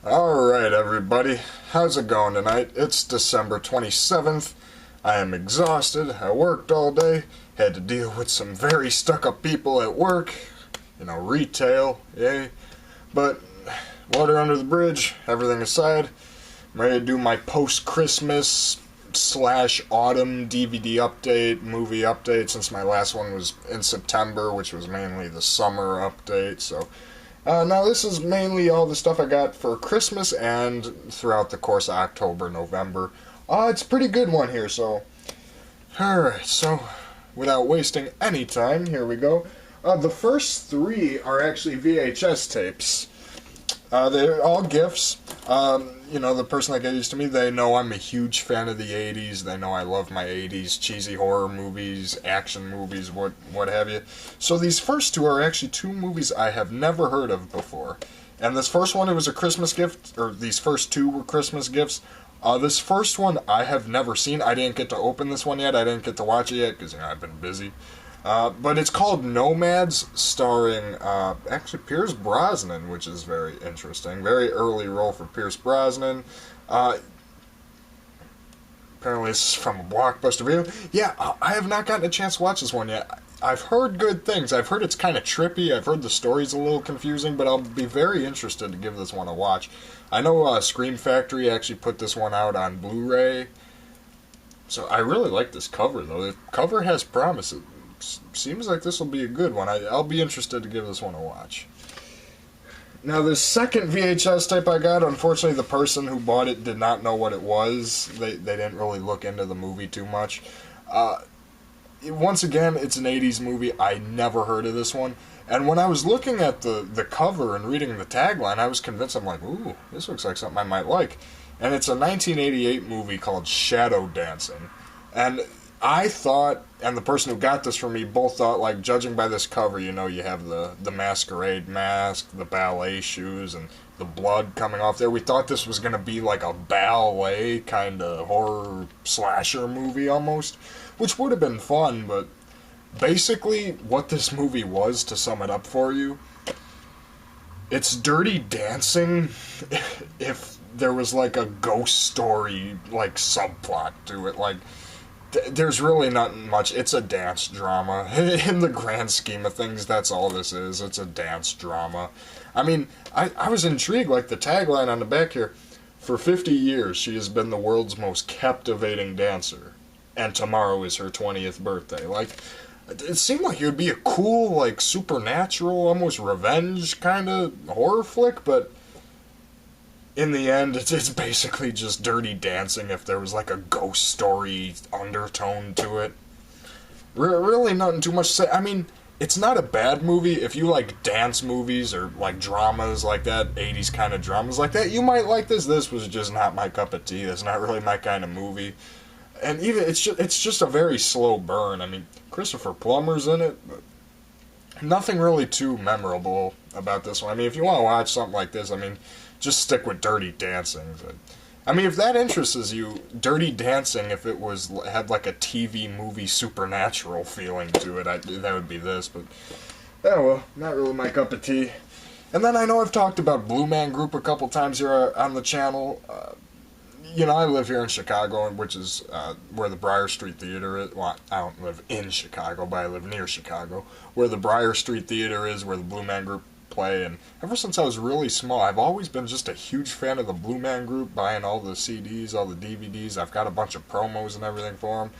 Alright, everybody. How's it going tonight? It's December 27th. I am exhausted. I worked all day. Had to deal with some very stuck-up people at work. Retail, yay. But, water under the bridge, everything aside, I'm ready to do my post-Christmas slash autumn DVD update, movie update, since my last one was in September, which was mainly the summer update, so... now this is mainly all the stuff I got for Christmas and throughout the course of October, November. It's a pretty good one here, so... Alright, so without wasting any time, here we go. The first three are actually VHS tapes. They're all gifts. The person that got used to me, they know I'm a huge fan of the 80s. They know I love my 80s cheesy horror movies, action movies, what have you. So these first two are actually two movies I have never heard of before. And this first one, it was a Christmas gift, or these first two were Christmas gifts. This first one I have never seen. I didn't get to open this one yet. I didn't get to watch it yet because I've been busy. But it's called Nomads, starring actually Pierce Brosnan, which is very interesting. Very early role for Pierce Brosnan. Apparently this is from a Blockbuster video. Yeah, I have not gotten a chance to watch this one yet. I've heard good things. I've heard it's kind of trippy. I've heard the story's a little confusing, but I'll be very interested to give this one a watch. I know Scream Factory actually put this one out on Blu-ray. So I really like this cover, though. The cover has promise. It seems like this will be a good one. I'll be interested to give this one a watch. Now, the second VHS tape I got, unfortunately, the person who bought it did not know what it was. They didn't really look into the movie too much. Once again, it's an 80s movie. I never heard of this one. And when I was looking at the cover and reading the tagline, I was convinced, I'm like, ooh, this looks like something I might like. And it's a 1988 movie called Shadow Dancing. And I thought, and the person who got this for me, both thought, like, judging by this cover, you have the masquerade mask, the ballet shoes, and the blood coming off there. We thought this was going to be like a ballet kind of horror slasher movie almost, which would have been fun, but basically what this movie was, to sum it up for you, it's Dirty Dancing if there was like a ghost story, like, subplot to it. Like, there's really not much. It's a dance drama. In the grand scheme of things, that's all this is. It's a dance drama. I mean, I was intrigued, like the tagline on the back here. For 50 years, she has been the world's most captivating dancer. And tomorrow is her 20th birthday. Like, it seemed like it would be a cool, like, supernatural, almost revenge kind of horror flick, but in the end, it's basically just Dirty Dancing if there was like a ghost story undertone to it. Really nothing too much to say. I mean, it's not a bad movie. If you like dance movies or like dramas like that, 80s kind of dramas like that, you might like this. This was just not my cup of tea. It's not really my kind of movie. And even, it's just a very slow burn. I mean, Christopher Plummer's in it, but nothing really too memorable about this one. I mean, if you want to watch something like this, I mean, just stick with Dirty Dancing. I mean, if that interests you, Dirty Dancing, if it had like a TV movie supernatural feeling to it, that would be this. But, oh well, not really my cup of tea. And then I know I've talked about Blue Man Group a couple times here on the channel. I live here in Chicago, which is where the Briar Street Theater is. Well, I don't live in Chicago, but I live near Chicago. Where the Briar Street Theater is, where the Blue Man Group play, and ever since I was really small, I've always been just a huge fan of the Blue Man Group, buying all the CDs, all the DVDs. I've got a bunch of promos and everything for them.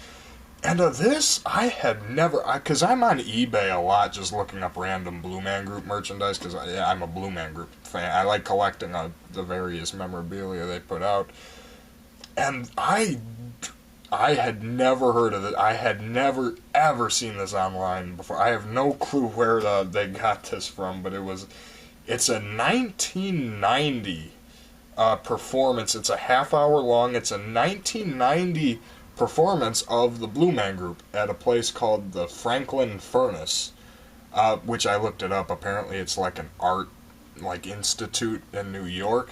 And this, I had never, because I'm on eBay a lot just looking up random Blue Man Group merchandise, because I'm a Blue Man Group fan. I like collecting the various memorabilia they put out. And I had never heard of it. I had never, ever seen this online before. I have no clue where they got this from, but it's a 1990 performance. It's a half hour long. It's a 1990 performance of the Blue Man Group at a place called the Franklin Furnace, which I looked it up. Apparently it's like an art institute in New York.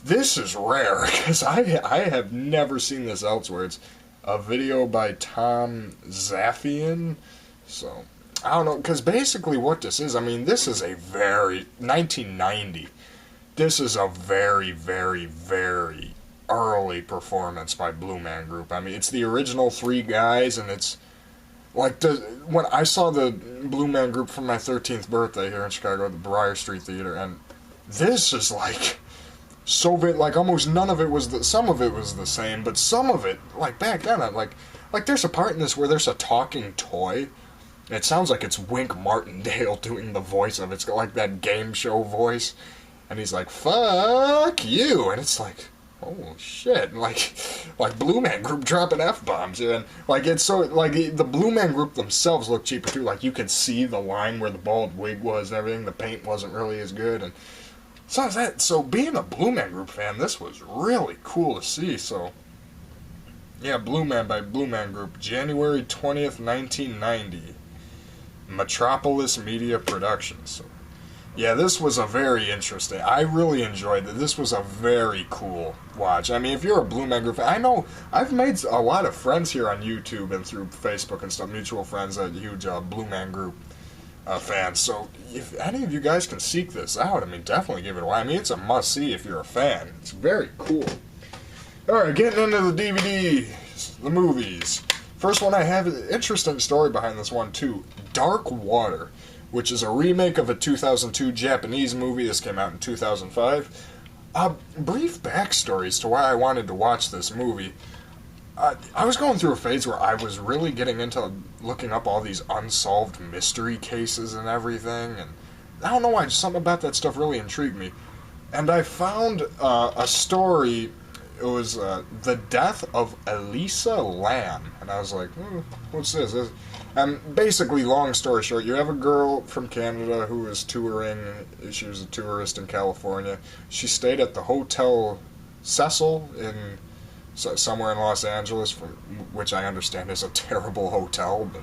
This is rare, because I have never seen this elsewhere. It's a video by Tom Zaffian. So, I don't know, because basically what this is, I mean, this is a very 1990. this is a very, very, very early performance by Blue Man Group. I mean, it's the original three guys, and it's like when I saw the Blue Man Group for my 13th birthday here in Chicago at the Briar Street Theater, and this is like so bit like almost none of it was some of it was the same, but some of it like back then I'm like there's a part in this where there's a talking toy. It sounds like it's Wink Martindale doing the voice of it. It's got like that game show voice, and he's like "fuck you," and it's like, oh shit, like Blue Man Group dropping F-bombs, and like it's so like the Blue Man Group themselves look cheaper too. Like you could see the line where the bald wig was and everything. The paint wasn't really as good, and so being a Blue Man Group fan, this was really cool to see. So yeah, Blue Man by Blue Man Group, January 20th, 1990, Metropolis Media Productions. So yeah, this was a very interesting. I really enjoyed it. This was a very cool watch. I mean, if you're a Blue Man Group fan, I know I've made a lot of friends here on YouTube and through Facebook and stuff, mutual friends, huge Blue Man Group fans. So if any of you guys can seek this out, I mean, definitely give it away. I mean, it's a must-see if you're a fan. It's very cool. Alright, getting into the DVD, the movies. First one I have, an interesting story behind this one, too. Dark Water, which is a remake of a 2002 Japanese movie. This came out in 2005. A brief backstory as to why I wanted to watch this movie. I was going through a phase where I was really getting into looking up all these unsolved mystery cases and everything, and I don't know why, just something about that stuff really intrigued me. And I found a story. It was The Death of Elisa Lam, and I was like, what's this? And basically, long story short, you have a girl from Canada who is touring. She was a tourist in California. She stayed at the Hotel Cecil in somewhere in Los Angeles, which I understand is a terrible hotel, but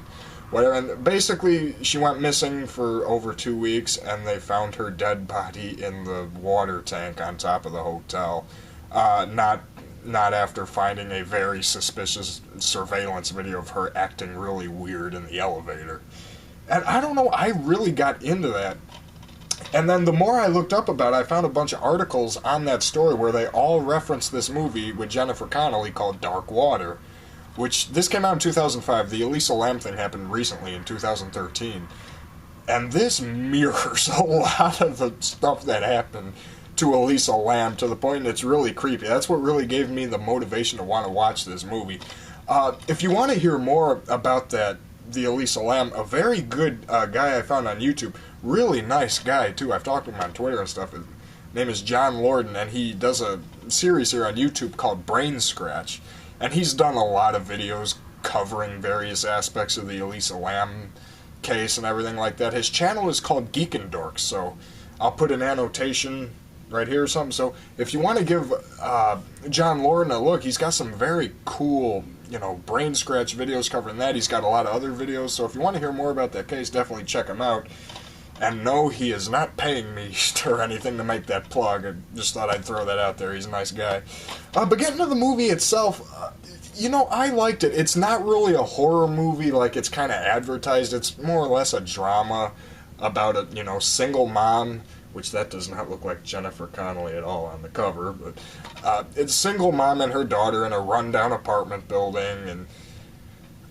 whatever. And basically, she went missing for over 2 weeks, and they found her dead body in the water tank on top of the hotel. Not after finding a very suspicious surveillance video of her acting really weird in the elevator. And I don't know, I really got into that. And then the more I looked up about it, I found a bunch of articles on that story where they all referenced this movie with Jennifer Connelly called Dark Water, which this came out in 2005. The Elisa Lam thing happened recently in 2013. And this mirrors a lot of the stuff that happened to Elisa Lam, to the point that it's really creepy. That's what really gave me the motivation to want to watch this movie. If you want to hear more about the Elisa Lam, a very good guy I found on YouTube, really nice guy too, I've talked to him on Twitter and stuff, his name is John Lorden, and he does a series here on YouTube called Brain Scratch, and he's done a lot of videos covering various aspects of the Elisa Lam case and everything like that. His channel is called Geek and Dorks, so I'll put an annotation right here or something. So if you want to give John Lorden a look, he's got some very cool, brain scratch videos covering that. He's got a lot of other videos, so if you want to hear more about that case, definitely check him out. And no, he is not paying me or anything to make that plug. I just thought I'd throw that out there. He's a nice guy. But getting to the movie itself, I liked it. It's not really a horror movie like it's kind of advertised. It's more or less a drama about a, single mom, which that does not look like Jennifer Connelly at all on the cover, but it's a single mom and her daughter in a rundown apartment building, and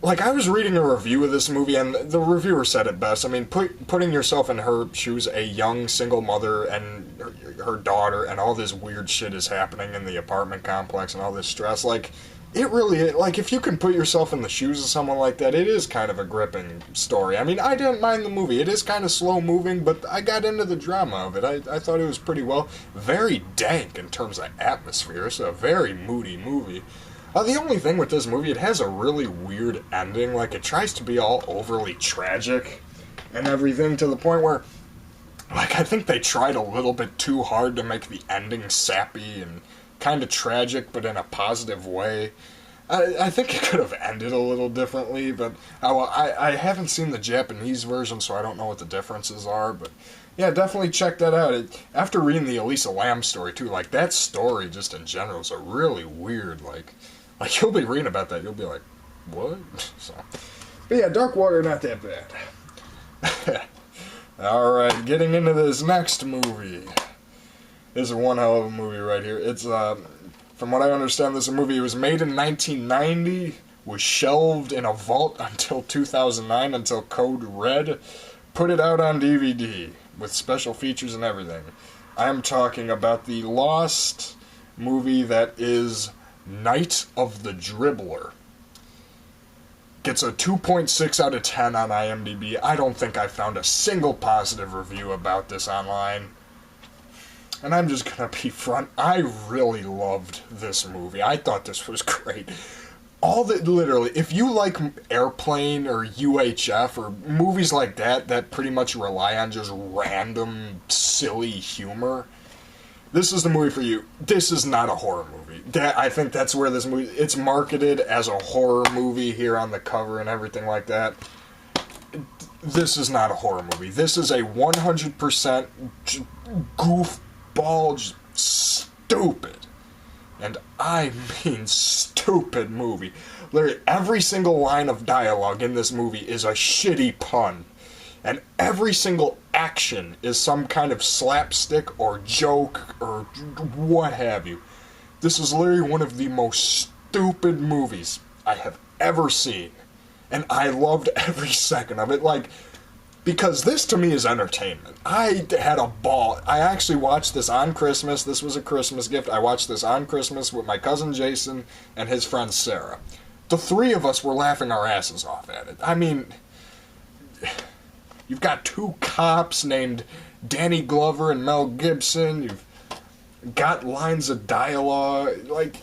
like I was reading a review of this movie, and the reviewer said it best. I mean, putting yourself in her shoes, a young single mother and her daughter, and all this weird shit is happening in the apartment complex and all this stress, like, it really, like, if you can put yourself in the shoes of someone like that, it is kind of a gripping story. I mean, I didn't mind the movie. It is kind of slow-moving, but I got into the drama of it. I thought it was pretty well. Very dank in terms of atmosphere. It's a very moody movie. The only thing with this movie, it has a really weird ending. Like, it tries to be all overly tragic and everything, to the point where, like, I think they tried a little bit too hard to make the ending sappy and kind of tragic, but in a positive way. I think it could have ended a little differently, but I haven't seen the Japanese version, so I don't know what the differences are, but yeah, definitely check that out. After reading the Elisa Lam story, too, like, that story, just in general, is a really weird, like, you'll be reading about that, you'll be like, what? So, but yeah, Dark Water, not that bad. Alright, getting into this next movie. This is one hell of a movie right here. It's, from what I understand, this is a movie. It was made in 1990, was shelved in a vault until 2009, until Code Red put it out on DVD with special features and everything. I am talking about the lost movie that is Night of the Dribbler. Gets a 2.6 out of 10 on IMDb. I don't think I found a single positive review about this online. And I'm just gonna be front. I really loved this movie. I thought this was great. Literally, if you like Airplane or UHF or movies like that that pretty much rely on just random, silly humor, this is the movie for you. This is not a horror movie. I think that's where this movie... It's marketed as a horror movie here on the cover and everything like that. This is not a horror movie. This is a 100% goofball, just stupid. And I mean stupid movie. Literally, every single line of dialogue in this movie is a shitty pun. And every single action is some kind of slapstick or joke or what have you. This is literally one of the most stupid movies I have ever seen. And I loved every second of it. Because this to me is entertainment. I had a ball. I actually watched this on Christmas. This was a Christmas gift. I watched this on Christmas with my cousin Jason and his friend Sarah. The three of us were laughing our asses off at it. I mean... You've got two cops named Danny Glover and Mel Gibson. You've got lines of dialogue.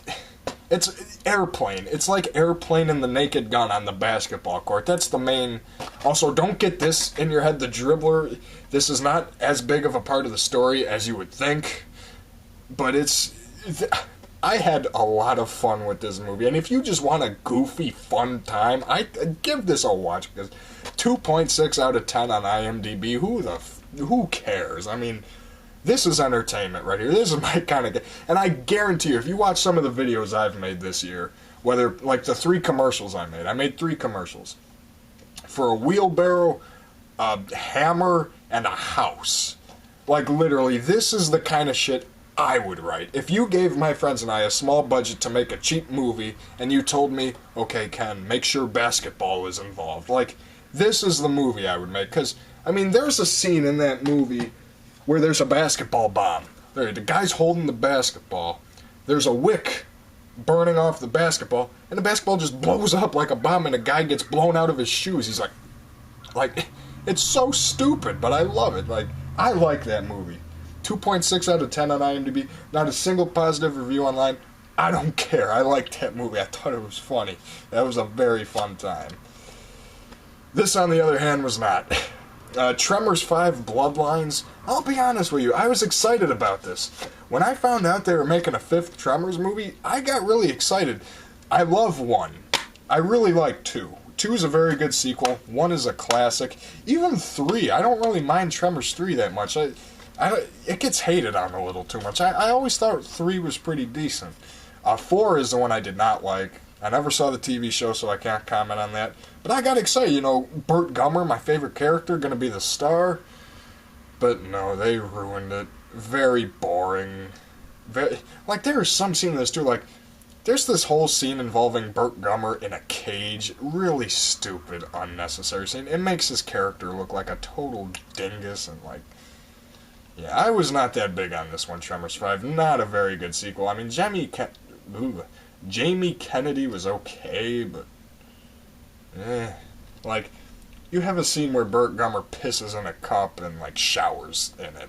It's Airplane. It's like Airplane and the Naked Gun on the basketball court. That's the main... Also, don't get this in your head, the Dribbler. This is not as big of a part of the story as you would think. But I had a lot of fun with this movie. And if you just want a goofy, fun time, I'd give this a watch. Because 2.6 out of 10 on IMDb, who cares? I mean, this is entertainment right here. This is my kind of... And I guarantee you, if you watch some of the videos I've made this year, whether, the 3 commercials I made 3 commercials. For a wheelbarrow, a hammer, and a house. Literally, this is the kind of shit I would write. If you gave my friends and I a small budget to make a cheap movie, and you told me, okay, Ken, make sure basketball is involved. This is the movie I would make. Because, I mean, there's a scene in that movie where there's a basketball bomb. The guy's holding the basketball. There's a wick burning off the basketball, and the basketball just blows up like a bomb, and a guy gets blown out of his shoes. He's like, it's so stupid, but I love it. I like that movie. 2.6 out of 10 on IMDb. Not a single positive review online. I don't care. I liked that movie. I thought it was funny. That was a very fun time. This, on the other hand, was not. Tremors 5 Bloodlines. I'll be honest with you, I was excited about this. When I found out they were making a 5th Tremors movie, I got really excited. I love 1. I really like 2. 2 is a very good sequel. 1 is a classic. Even 3, I don't really mind Tremors 3 that much. It gets hated on a little too much. I always thought 3 was pretty decent. 4 is the one I did not like. I never saw the TV show, so I can't comment on that. But I got excited, Burt Gummer, my favorite character, gonna be the star. But no, they ruined it. Very boring. There is some scene in this too, there's this whole scene involving Burt Gummer in a cage. Really stupid, unnecessary scene. It makes his character look like a total dingus and yeah, I was not that big on this one, Tremors 5. Not a very good sequel. I mean, Jamie Kennedy was okay, but... you have a scene where Burt Gummer pisses in a cup and, showers in it.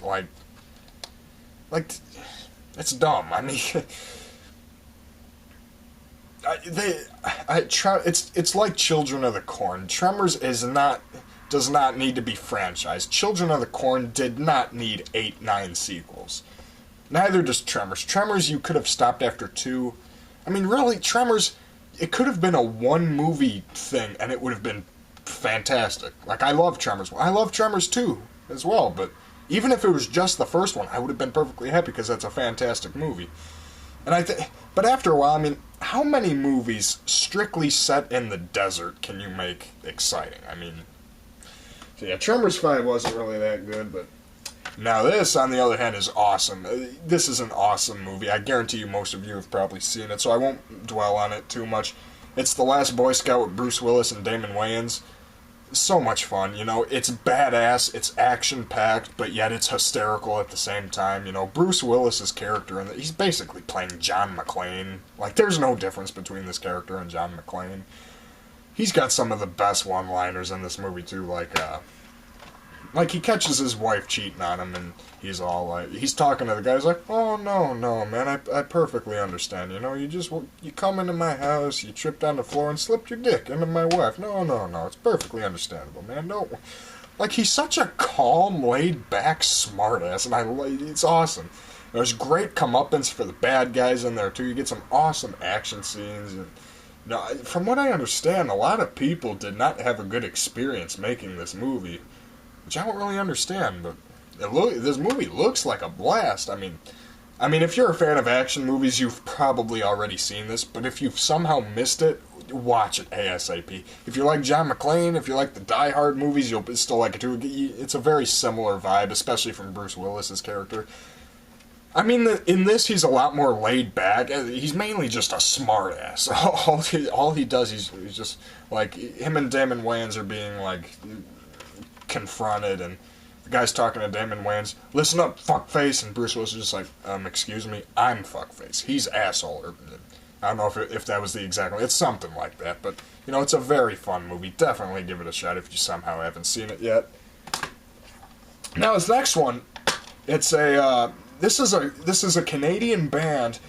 It's dumb. I mean... it's like Children of the Corn. Tremors does not need to be franchised. Children of the Corn did not need 8, 9 sequels. Neither does Tremors. Tremors, you could have stopped after 2. I mean, really, Tremors, it could have been a 1-movie thing, and it would have been fantastic. I love Tremors. I love Tremors 2 as well, but even if it was just the first one, I would have been perfectly happy, because that's a fantastic movie. But after a while, I mean, how many movies strictly set in the desert can you make exciting? I mean... So yeah, Tremors 5 wasn't really that good, but Now this, on the other hand, is awesome. This is an awesome movie. I guarantee you most of you have probably seen it, so I won't dwell on it too much. It's The Last Boy Scout with Bruce Willis and Damon Wayans. So much fun, you know. It's badass, it's action-packed, but yet it's hysterical at the same time. You know, Bruce Willis's character, and he's basically playing John McClane. Like, there's no difference between this character and John McClane. He's got some of the best one-liners in this movie, too, like, he catches his wife cheating on him, and he's all like, he's talking to the guy, he's like, oh, no, man, I perfectly understand, you know, you come into my house, you tripped on the floor and slipped your dick into my wife. No, it's perfectly understandable, man, don't, like, he's such a calm, laid-back smartass, and it's awesome. There's great comeuppance for the bad guys in there, too. You get some awesome action scenes, and, you know, from what I understand, a lot of people did not have a good experience making this movie, which I don't really understand, but this movie looks like a blast. I mean, if you're a fan of action movies, you've probably already seen this, but if you've somehow missed it, watch it ASAP. If you like John McClane, if you like the Die Hard movies, you'll still like it too. It's a very similar vibe, especially from Bruce Willis's character. I mean, in this, he's a lot more laid back. He's mainly just a smartass. All he does, he's just, like, him and Damon Wayans are being, like, confronted, and the guy's talking to Damon Wayans, listen up, fuckface, and Bruce Willis is just like, excuse me, I'm fuckface. He's asshole. I don't know if that was the exact one. It's something like that, but, you know, it's a very fun movie. Definitely give it a shot if you somehow haven't seen it yet. Now, this next one, it's this is a Canadian band.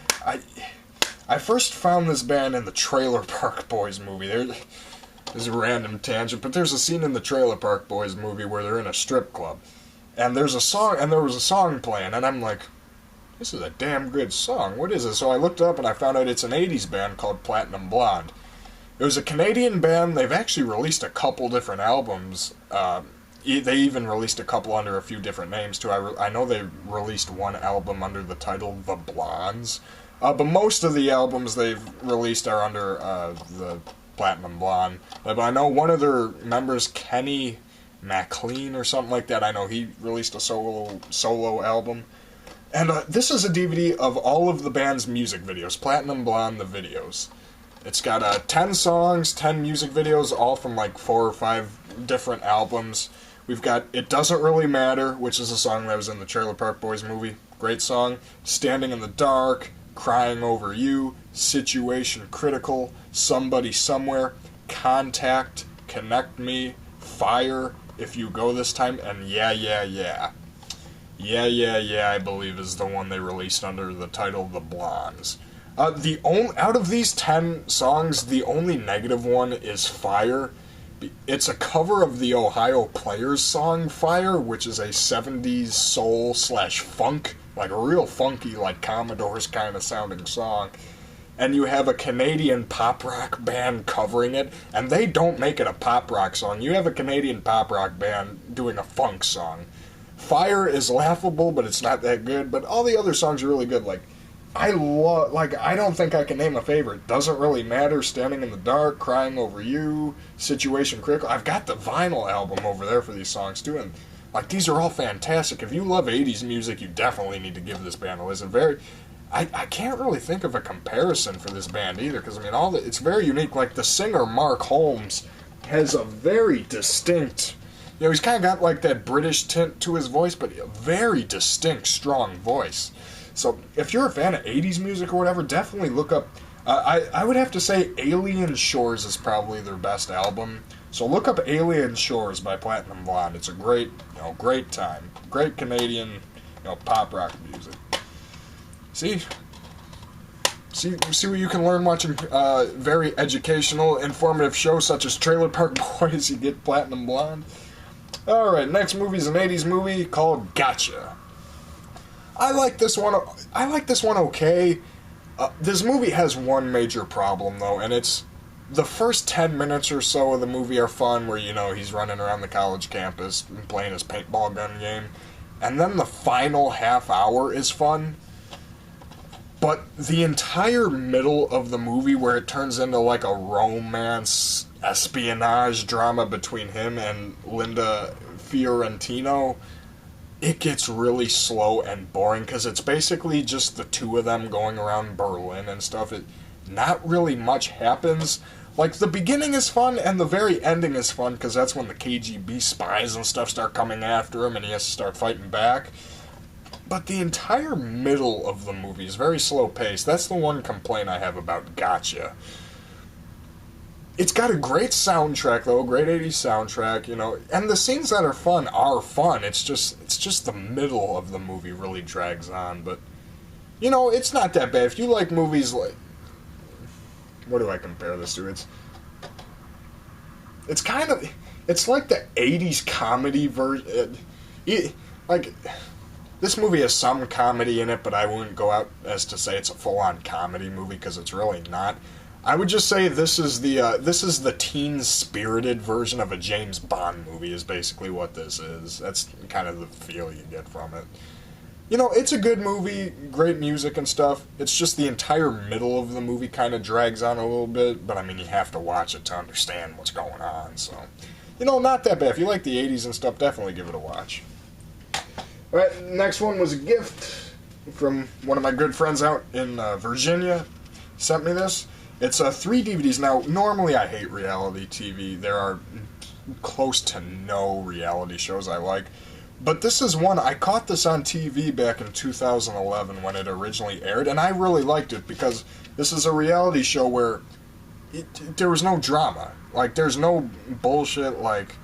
I first found this band in the Trailer Park Boys movie. There's a random tangent, but there's a scene in the Trailer Park Boys movie where they're in a strip club, and there was a song playing, and I'm like, this is a damn good song. What is it? So I looked up and I found out it's an 80s band called Platinum Blonde. It was a Canadian band. They've actually released a couple different albums. They even released a couple under a few different names, too. I know they released one album under the title The Blondes. But most of the albums they've released are under the Platinum Blonde. But I know one of their members, Kenny McLean or something like that, I know he released a solo album. And this is a DVD of all of the band's music videos. Platinum Blonde, the videos. It's got 10 songs, 10 music videos, all from like 4 or 5 different albums. We've got It Doesn't Really Matter, which is a song that was in the Trailer Park Boys movie. Great song. Standing in the Dark, Crying Over You, Situation Critical, Somebody Somewhere, Contact, Connect Me, Fire, If You Go This Time, and Yeah, Yeah, Yeah. Yeah, Yeah, Yeah, I believe is the one they released under the title The Blondes. Out of these 10 songs, the only negative one is Fire. It's a cover of the Ohio Players song Fire, which is a 70s soul/funk, like a real funky, like Commodores kind of sounding song. And you have a Canadian pop rock band covering it, and they don't make it a pop rock song. You have a Canadian pop rock band doing a funk song. Fire is laughable, but it's not that good, but all the other songs are really good. I don't think I can name a favorite. Doesn't Really Matter, Standing in the Dark, Crying Over You, Situation Critical. I've got the vinyl album over there for these songs, too, and, these are all fantastic. If you love 80s music, you definitely need to give this band a listen. I can't really think of a comparison for this band, either, because, it's very unique. Like, the singer, Mark Holmes, has a very distinct... he's kind of got, that British tint to his voice, but a very distinct, strong voice. So, if you're a fan of 80s music or whatever, definitely look up... I would have to say Alien Shores is probably their best album. So look up Alien Shores by Platinum Blonde. It's a great, great time. Great Canadian, pop rock music. See what you can learn watching very educational, informative shows such as Trailer Park Boys. You get Platinum Blonde. Alright, next movie is an 80s movie called Gotcha. I like this one okay. This movie has one major problem, though, and it's the first 10 minutes or so of the movie are fun, where, he's running around the college campus and playing his paintball gun game. And then the final half hour is fun. But the entire middle of the movie, where it turns into, a romance, espionage drama between him and Linda Fiorentino, it gets really slow and boring because it's basically just the two of them going around Berlin and stuff. Not really much happens. Like, the beginning is fun and the very ending is fun because that's when the KGB spies and stuff start coming after him and he has to start fighting back. But the entire middle of the movie is very slow paced. That's the one complaint I have about Gotcha. It's got a great soundtrack, though, great 80s soundtrack, you know, and the scenes that are fun are fun. It's just the middle of the movie really drags on, but, you know, it's not that bad. If you like movies like, what do I compare this to? It's kind of, it's like the 80s comedy version, like, this movie has some comedy in it, but I wouldn't go out as to say it's a full-on comedy movie, because it's really not. I would just say this is the teen-spirited version of a James Bond movie is basically what this is. That's kind of the feel you get from it. You know, it's a good movie, great music and stuff. It's just the entire middle of the movie kind of drags on a little bit, but I mean, you have to watch it to understand what's going on, so. You know, not that bad. If you like the 80s and stuff, definitely give it a watch. Alright, next one was a gift from one of my good friends out in Virginia. Sent me this. It's 3 DVDs. Now, normally I hate reality TV. There are close to no reality shows I like. But this is one, I caught this on TV back in 2011 when it originally aired, and I really liked it because this is a reality show where there was no drama. Like, there's no bullshit, like,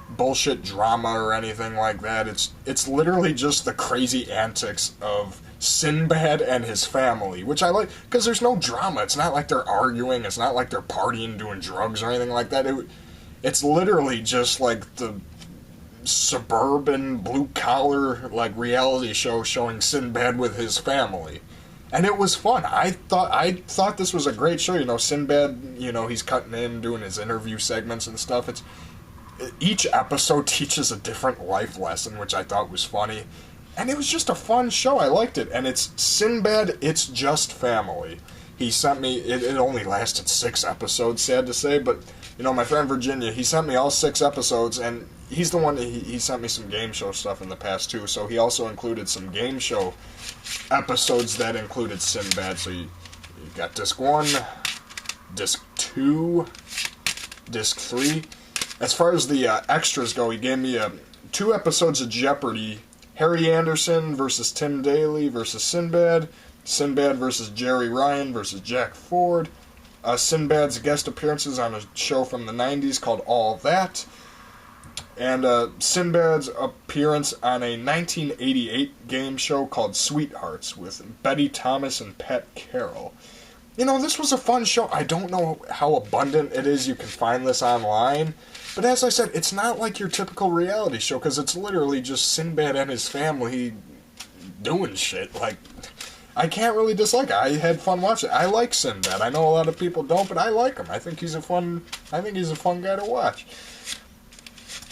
bullshit drama or anything like that. It's literally just the crazy antics of Sinbad and his family, which I like, because there's no drama. It's not like they're arguing, it's not like they're partying, doing drugs or anything like that. It's literally just like the suburban, blue-collar, like, reality show showing Sinbad with his family. And it was fun. I thought this was a great show. You know, Sinbad, you know, he's cutting in, doing his interview segments and stuff. Each episode teaches a different life lesson, which I thought was funny. And it was just a fun show. I liked it. And it's Sinbad, It's Just Family. He sent me, it only lasted 6 episodes, sad to say, but, you know, my friend Virginia, he sent me all 6 episodes, and he's the one, he sent me some game show stuff in the past, too, so he also included some game show episodes that included Sinbad. So you got Disc 1, Disc 2, Disc 3. As far as the extras go, he gave me 2 episodes of Jeopardy! Harry Anderson versus Tim Daly versus Sinbad. Sinbad versus Jerry Ryan versus Jack Ford. Sinbad's guest appearances on a show from the 90s called All That. And Sinbad's appearance on a 1988 game show called Sweethearts with Betty Thomas and Pat Carroll. You know, this was a fun show. I don't know how abundant it is you can find this online. But as I said, it's not like your typical reality show, because it's literally just Sinbad and his family doing shit. Like, I can't really dislike it. I had fun watching it. I like Sinbad. I know a lot of people don't, but I like him. I think he's a fun guy to watch.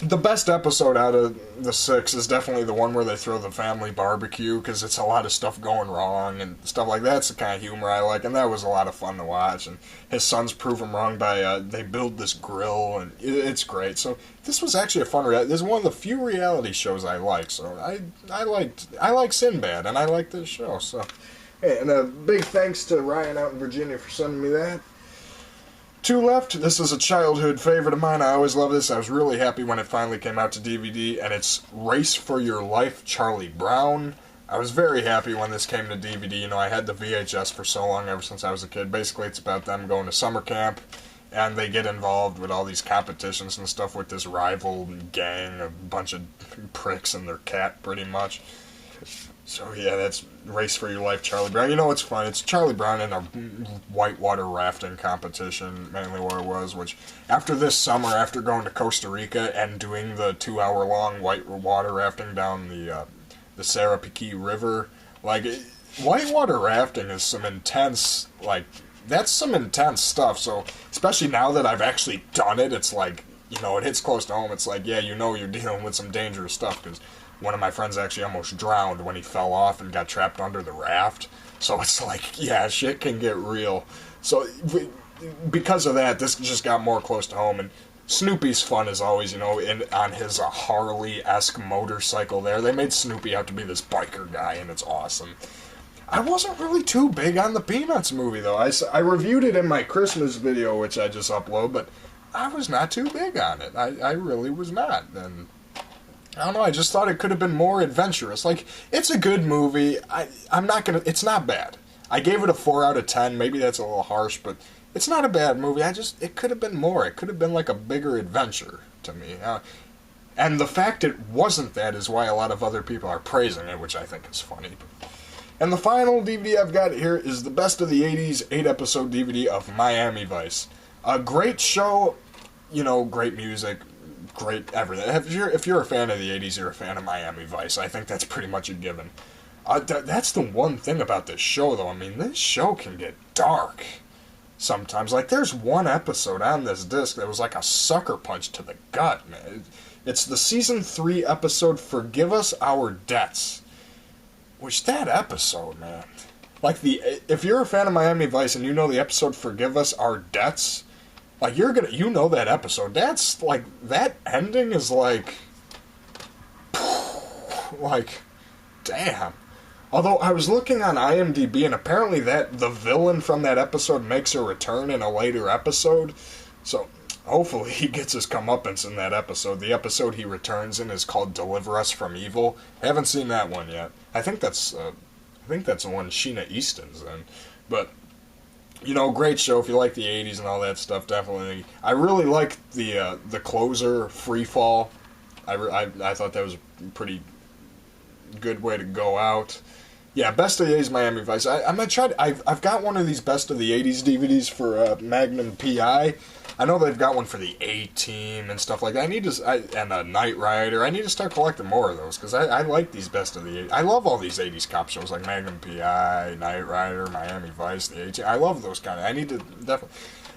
The best episode out of the 6 is definitely the one where they throw the family barbecue, because it's a lot of stuff going wrong and stuff like that. It's the kind of humor I like, and that was a lot of fun to watch. And his sons prove him wrong by they build this grill, and it's great. So this was actually a fun reality. This is one of the few reality shows I like. So I like Sinbad, and I like this show. So hey, and a big thanks to Ryan out in Virginia for sending me that. 2 left. This is a childhood favorite of mine. I always love this. I was really happy when it finally came out to DVD, and it's Race for Your Life, Charlie Brown. I was very happy when this came to DVD. You know, I had the VHS for so long, ever since I was a kid. Basically, it's about them going to summer camp, and they get involved with all these competitions and stuff with this rival gang, a bunch of pricks and their cat, pretty much. So yeah, that's Race for Your Life, Charlie Brown. You know what's fun? It's Charlie Brown in a whitewater rafting competition, mainly what it was, which after this summer, after going to Costa Rica and doing the 2-hour-long whitewater rafting down the Sarapiquí River, like, whitewater rafting is some intense, like, that's some intense stuff. So, especially now that I've actually done it, it's like, you know, it hits close to home. It's like, yeah, you know you're dealing with some dangerous stuff, because one of my friends actually almost drowned when he fell off and got trapped under the raft. So it's like, yeah, shit can get real. So because of that, this just got more close to home. And Snoopy's fun as always, you know, on his Harley-esque motorcycle there. They made Snoopy out to be this biker guy, and it's awesome. I wasn't really too big on the Peanuts movie, though. I reviewed it in my Christmas video, which I just upload, but I was not too big on it. I really was not. And I don't know, I just thought it could have been more adventurous. Like, it's a good movie. It's not bad. I gave it a 4 out of 10. Maybe that's a little harsh, but it's not a bad movie. It could have been more. It could have been like a bigger adventure to me. And the fact it wasn't that is why a lot of other people are praising it, which I think is funny. And the final DVD I've got here is the Best of the 80s 8-episode DVD of Miami Vice. A great show, you know, great music, great everything. If you're a fan of the 80s, you're a fan of Miami Vice. I think that's pretty much a given. That's the one thing about this show, though. I mean, this show can get dark sometimes. Like, there's one episode on this disc that was like a sucker punch to the gut, man. It's the season 3 episode, Forgive Us Our Debts. Which, that episode, man. Like, if you're a fan of Miami Vice and you know the episode Forgive Us Our Debts, like, you know that episode. That's, like, that ending is like, damn. Although, I was looking on IMDb, and apparently the villain from that episode makes a return in a later episode. So, hopefully he gets his comeuppance in that episode. The episode he returns in is called Deliver Us from Evil. Haven't seen that one yet. I think that's the one Sheena Easton's in. But, you know, great show if you like the 80s and all that stuff, definitely. I really liked the closer, Free Fall. I thought that was a pretty good way to go out. Yeah, Best of the 80s Miami Vice. I'm going to try to... I've got one of these Best of the 80s DVDs for Magnum P.I., I know they've got one for the A-Team and stuff like that. And a Knight Rider. I need to start collecting more of those, because I like these Best of the 80s. I love all these 80s cop shows, like Magnum P.I., Knight Rider, Miami Vice, the A-Team. I love those kind of...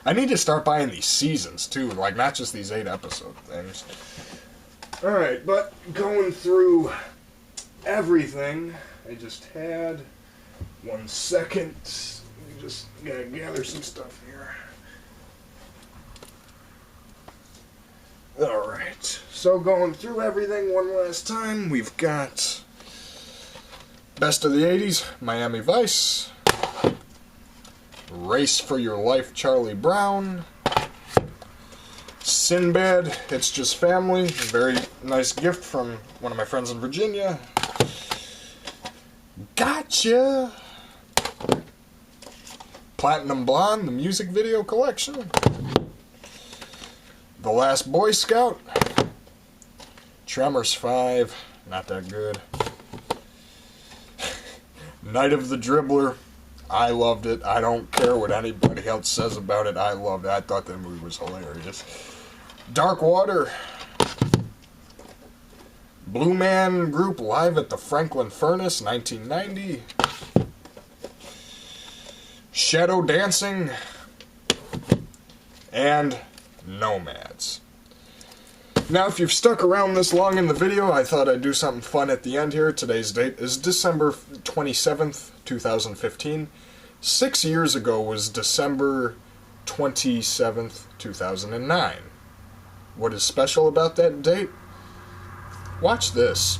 I need to start buying these seasons, too, like, not just these 8-episode things. Alright, but going through everything I just had... 1 second. Let me just gotta gather some stuff here. Alright, so going through everything one last time, we've got Best of the 80s, Miami Vice, Race for Your Life, Charlie Brown, Sinbad, It's Just Family, a very nice gift from one of my friends in Virginia, Gotcha, Platinum Blonde, the music video collection, The Last Boy Scout, Tremors 5, not that good, Night of the Dribbler, I loved it. I don't care what anybody else says about it. I loved it. I thought that movie was hilarious. Dark Water, Blue Man Group Live at the Franklin Furnace, 1990, Shadow Dancing, and Nomads. Now, if you've stuck around this long in the video, I thought I'd do something fun at the end here. Today's date is December 27th, 2015. 6 years ago was December 27th, 2009. What is special about that date? Watch this.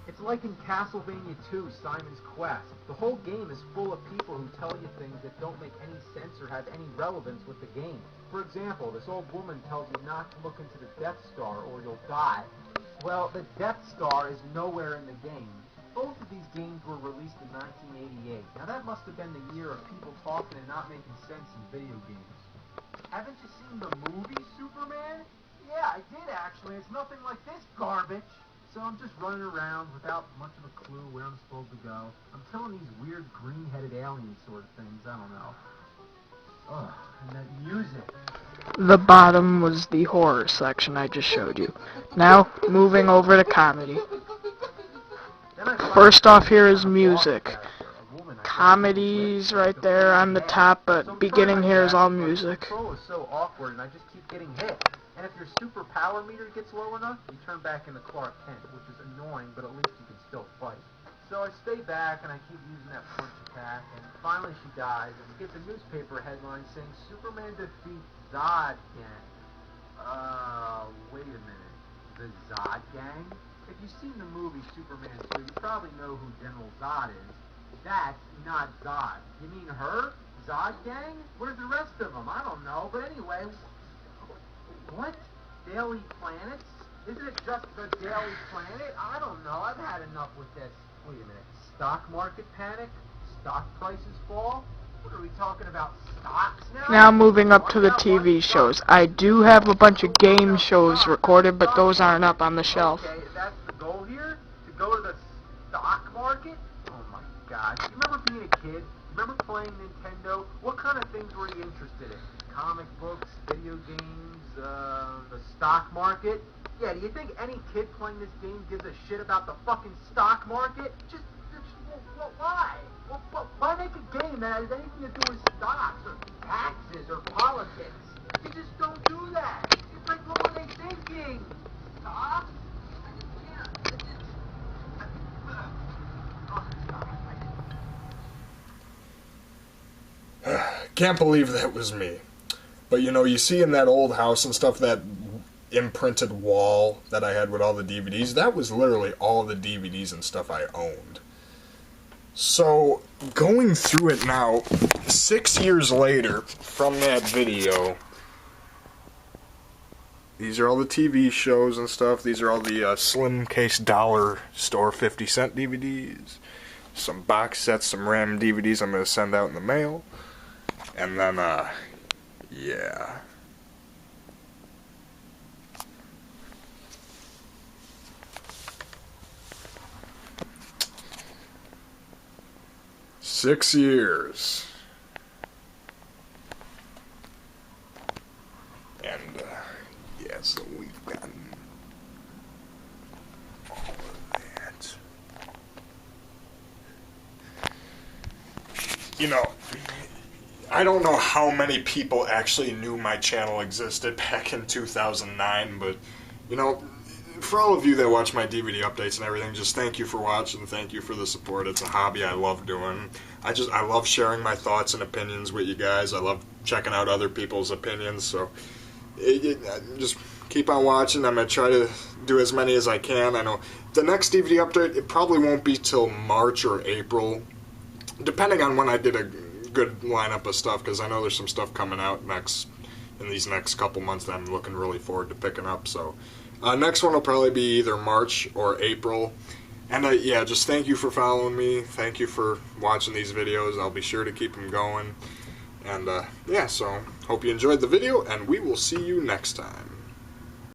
It's like in Castlevania 2, Simon's Quest. The whole game is full of people who tell you things that don't make any sense or have any relevance with the game. For example, this old woman tells you not to look into the Death Star or you'll die. Well, the Death Star is nowhere in the game. Both of these games were released in 1988. Now that must have been the year of people talking and not making sense in video games. Haven't you seen the movie Superman? Yeah, I did actually. It's nothing like this garbage. So I'm just running around without much of a clue where I'm supposed to go. I'm killing these weird green-headed alien sort of things. I don't know. Ugh, and that music. The bottom was the horror section I just showed you. Now, moving over to comedy. First off here is music. Comedy's right there on the top, but beginning here is all music. The control is so awkward and I just keep getting hit. And if your super power meter gets low enough, you turn back into Clark Kent, which is annoying, but at least you can still fight. So I stay back and I keep using that punch attack, and finally she dies, and we get the newspaper headline saying Superman defeats Zod Gang. Wait a minute. The Zod Gang? If you've seen the movie Superman 2, you probably know who General Zod is. That's not Zod. You mean her? Zod Gang? Where's the rest of them? I don't know. But anyway, what? Daily Planets? Isn't it just the Daily Planet? I don't know. I've had enough with this. Wait a minute. Stock market panic? Stock prices fall? What are we talking about? Stocks now? Now moving up to the TV shows. I do have a bunch of game shows recorded, but those aren't up on the shelf. Okay, that's the goal here? To go to the stock market? Oh my gosh. You remember being a kid? Remember playing Nintendo? What kind of things were you interested in? Comic books, video games, the stock market? Yeah, do you think any kid playing this game gives a shit about the fucking stock market? Why? Why make a game that has anything to do with stocks or taxes or politics? You just don't do that. It's like, what were they thinking? Stocks? Can't believe that was me. But you know, you see in that old house and stuff, that imprinted wall that I had with all the DVDs, that was literally all the DVDs and stuff I owned. So, going through it now, 6 years later from that video, these are all the TV shows and stuff. These are all the slim case dollar store 50-cent DVDs. Some box sets, some random DVDs I'm going to send out in the mail. And then, yeah. Six years. And, yeah, so we've gotten all of that. You know, I don't know how many people actually knew my channel existed back in 2009, but, you know, for all of you that watch my DVD updates and everything, just thank you for watching, thank you for the support. It's a hobby I love doing. I love sharing my thoughts and opinions with you guys. I love checking out other people's opinions, so just keep on watching. I'm going to try to do as many as I can. I know the next DVD update, it probably won't be till March or April, depending on when I did a good lineup of stuff, because I know there's some stuff coming out in these next couple months that I'm looking really forward to picking up. So next one will probably be either March or April. And yeah, just thank you for following me. Thank you for watching these videos. I'll be sure to keep them going. And yeah, so hope you enjoyed the video, and we will see you next time.